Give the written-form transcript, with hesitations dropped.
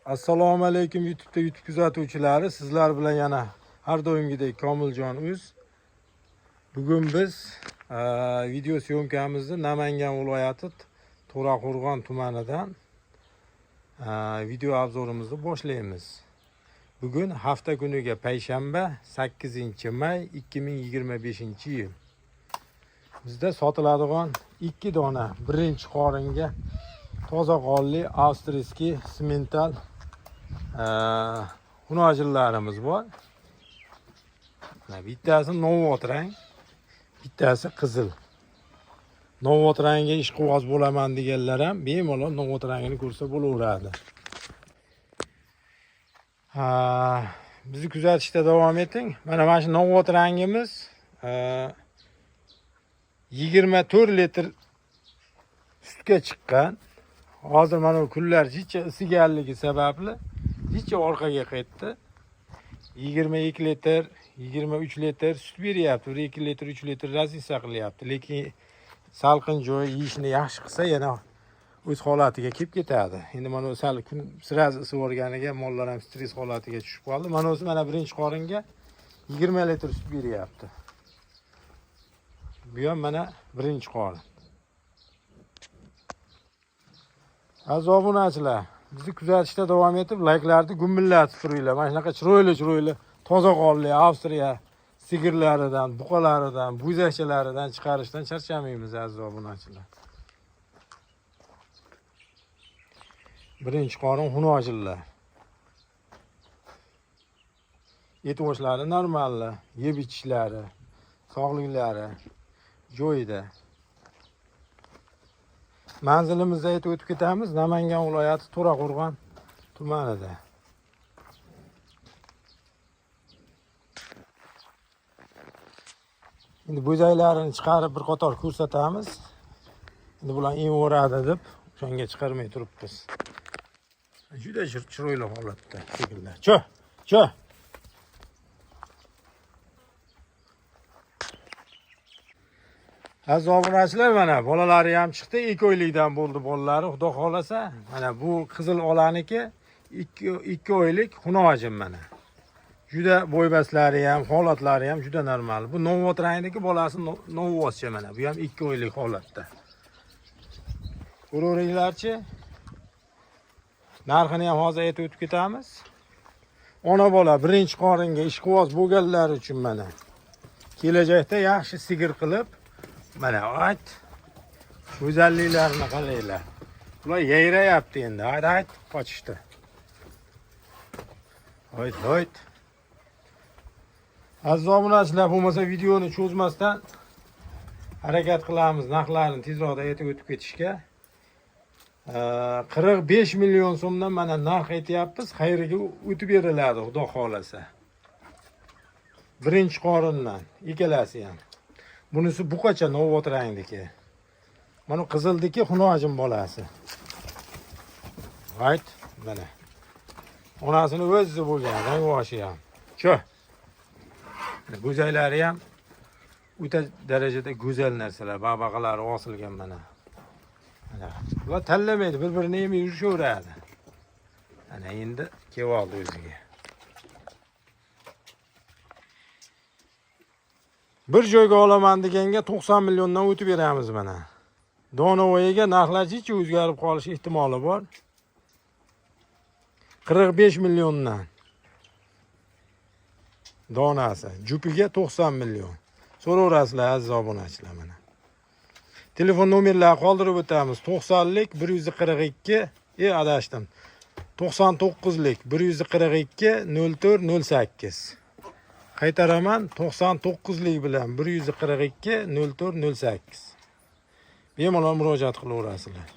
Assalomu alaykum YouTube kuzatuvchilari. Sizlar bilan yana har doimgidek Komiljon Uz. Bugun biz video syomkamizni Namangan viloyati To'raqo'rg'on tumanidan video obzorimizni boshlaymiz. Bugun hafta kuniga payshanba 8-may 2025-yil. Bizda sotiladigan 2 dona birinchi qoringa toza qonli avstriyskiy simental xunojillarimiz bor. Bittasi novot rang, bittasi qizil. Novot rangga ishqiboz bo'laman deganlar ham bemalol novot rangini ko'rsa bo'laveradi. Bizni kuzatishda davom eting. Mana shu novot rangimiz 24 litr sutga chiqqan. Hozir mana bu kunlar jicha isiganligi sababli jicha orqaga qaytdi. 22 litr, 23 litr sut beryapti. 2 litr, 3 litr razisa qilyapti. Lekin salqin joy yeyishni yaxshi qilsa yana o'z holatiga kelib ketadi. Endi mana bu sal kun sirasi isib o'rganiga mollar ham stress holatiga tushib qoldi. Mana o'zi mana birinchi qoringa 20 litr sut beryapti. Bu ham mana birinchi qorin. Aziz obunachilar, bizni kuzatishda davom etib, layklarni gumillatib turinglar. Mana shunaqa chiroyli, toza qonli Avstriya sigirlaridan, buqalaridan, bo'zakchalaridan chiqarishdan charchamaymiz aziz obunachilar. Birinchi qorin xunojillar. E'tiboshlari normallar, yeb ichishlari, sog'liklari joyida. Manzilimizda aytib o'tib ketamiz. Namangan viloyati To'raqo'rg'on tumanida. Endi bo'zaklarini chiqarib bir qator ko'rsatamiz. Endi bular emaveradi deb o'shanga chiqarmay turibmiz. Juda chiroyli holatda sigirlar. Cho. Aziz obunachilar, mana bolalari ham chiqdi. 2 oylikdan bo'ldi bolalari, xudo xolasa. Mana bu qizil olaniki 2 oylik xunojim mana. Juda bo'ybaslari ham, holatlari ham juda normal. Bu novot rangdagi bolasi novotcha mana. Bu ham 2 oylik holatda. Ko'ringlarchi. Narxini ham hozir aytib o'tib ketamiz. Ona bola birinchi qoringa ishqiboz bo'lganlar uchun mana kelajakda yaxshi sigir qilib mana ayt go'zalliklarini qaranglar. Ular yayrayapti endi. Ayt qochishdi. Ayt. Aziz obunachilar, bo'lmasa videoni cho'zmasdan harakat qilamiz narxlarini tezroq aytib o'tib ketishga. 45 million so'mdan mana narx aytyapmiz. Xayriga o'tib beriladi, xudo xolasa. Birinchi qorindan ikkalasi ham. Bunisi buqacha novot rangdagi. Mana qizildagi xunojim bolasi. Ayt, mana. Onasini o'zi bo'lgan, rangvoshi ham. Cho. Go'zallari ham o'ta darajada go'zal narsalar, babaqalari osilgan mana. Mana. Ular tanlamaydi, bir-birini yemay yurishaveradi. Ana endi kelib oldi o'ziga. Bir joyga olaman deganga 90 milliondan o'tib beramiz mana. Donovoyiga narxlar jicha o'zgarib qolish ehtimoli bor. 45 milliondan. Donasi. Jupiga 90 million. So'raverasizlar aziz obunachilar mana. Telefon nomerlarini qoldirib o'tamiz. 90lik 142 adashdim. 99lik 142 0408. Qaytaraman 99lik bilan 142 0408. Bemalol murojaat qilaverasizlar.